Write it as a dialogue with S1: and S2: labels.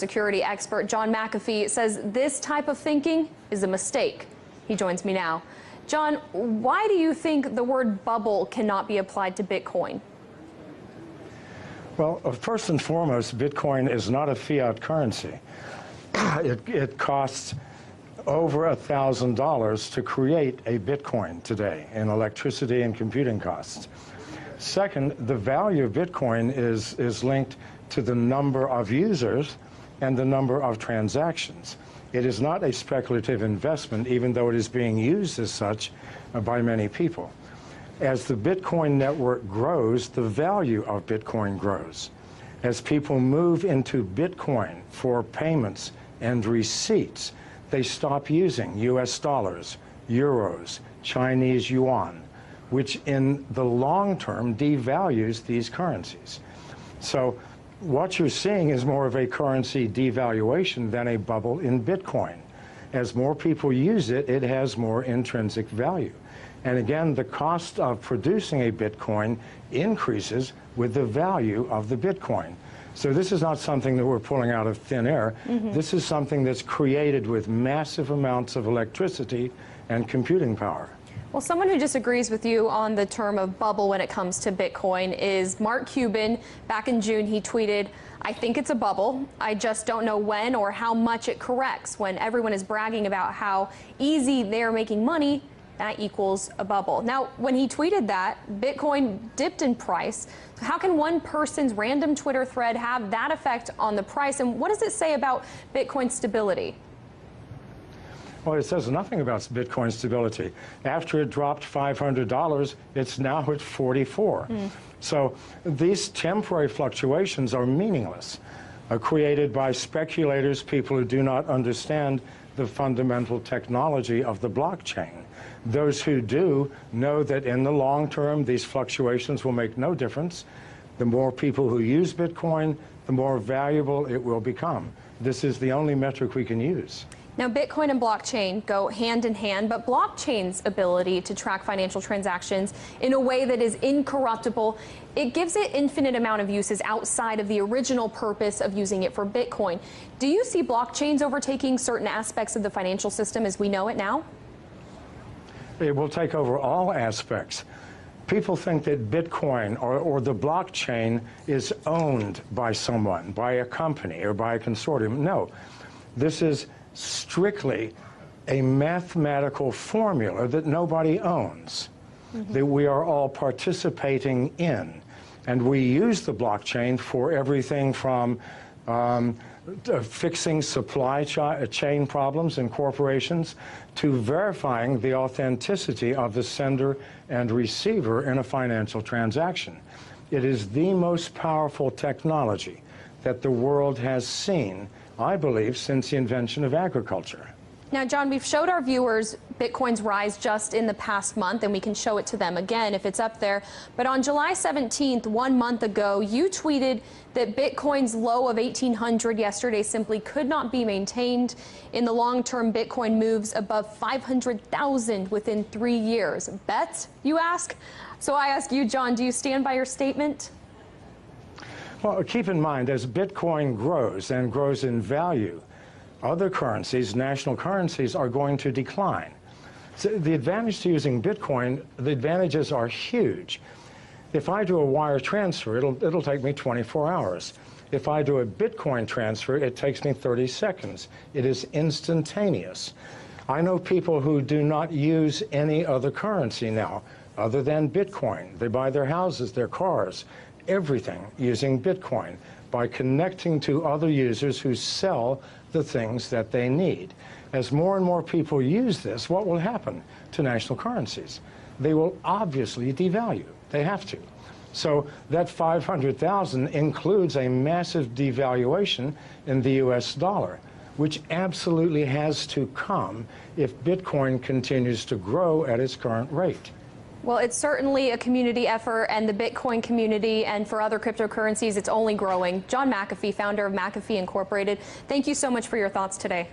S1: Security expert John McAfee says this type of thinking is a mistake. He joins me now. John, why do you think the word bubble cannot be applied to Bitcoin?
S2: Well, first and foremost, Bitcoin is not a fiat currency. It costs over $1,000 to create a Bitcoin today in electricity and computing costs. Second, the value of Bitcoin is linked to the number of users and the number of transactions. It is not a speculative investment, even though it is being used as such by many people. As the Bitcoin network grows, the value of Bitcoin grows. As people move into Bitcoin for payments and receipts, they stop using US dollars, euros, Chinese yuan, which in the long term devalues these currencies. So what you're seeing is more of a currency devaluation than a bubble in Bitcoin. As more people use it, it has more intrinsic value. And again, the cost of producing a Bitcoin increases with the value of the Bitcoin. So this is not something that we're pulling out of thin air. This is something that's created with massive amounts of electricity and computing power.
S1: Well, someone who disagrees with you on the term of bubble when it comes to Bitcoin is Mark Cuban. Back in June, he tweeted, "I think it's a bubble. I just don't know when or how much it corrects." When everyone is bragging about how easy they're making money, that equals a bubble. Now, when he tweeted that, Bitcoin dipped in price. So how can one person's random Twitter thread have that effect on the price? And what does it say about Bitcoin stability?
S2: Well, it says nothing about Bitcoin stability. After it dropped $500, it's now at 44. So these temporary fluctuations are meaningless, created by speculators, people who do not understand the fundamental technology of the blockchain. Those who do know that in the long term, these fluctuations will make no difference. The more people who use Bitcoin, the more valuable it will become. This is the only metric we can use.
S1: Now, Bitcoin and blockchain go hand in hand, but blockchain's ability to track financial transactions in a way that is incorruptible, it gives it infinite amount of uses outside of the original purpose of using it for Bitcoin. Do you see blockchains overtaking certain aspects of the financial system as we know it now?
S2: It will take over all aspects. People think that Bitcoin or the blockchain is owned by someone, by a company or by a consortium. No, this is strictly a mathematical formula that nobody owns, that we are all participating in. And we use the blockchain for everything from fixing supply chain problems in corporations to verifying the authenticity of the sender and receiver in a financial transaction. It is the most powerful technology that the world has seen, I believe, since the invention of agriculture.
S1: Now, John, we've showed our viewers Bitcoin's rise just in the past month, and we can show it to them again if it's up there. But on July 17th, 1 month ago, you tweeted that Bitcoin's low of 1,800 yesterday simply could not be maintained. In the long term, Bitcoin moves above 500,000 within 3 years. Bet, you ask? So I ask you, John, do you stand by your statement?
S2: Well, keep in mind, as Bitcoin grows and grows in value, other currencies, national currencies, are going to decline. So the advantage to using Bitcoin, the advantages are huge. If I do a wire transfer, it'll take me 24 hours. If I do a Bitcoin transfer, it takes me 30 seconds. It is instantaneous. I know people who do not use any other currency now other than Bitcoin. They buy their houses, their cars, everything using Bitcoin by connecting to other users who sell the things that they need. As more and more people use this, what will happen to national currencies? They will obviously devalue. They have to. So that 500,000 includes a massive devaluation in the US dollar, which absolutely has to come if Bitcoin continues to grow at its current rate.
S1: Well, it's certainly a community effort, and the Bitcoin community and for other cryptocurrencies, it's only growing. John McAfee, founder of McAfee Incorporated, thank you so much for your thoughts today.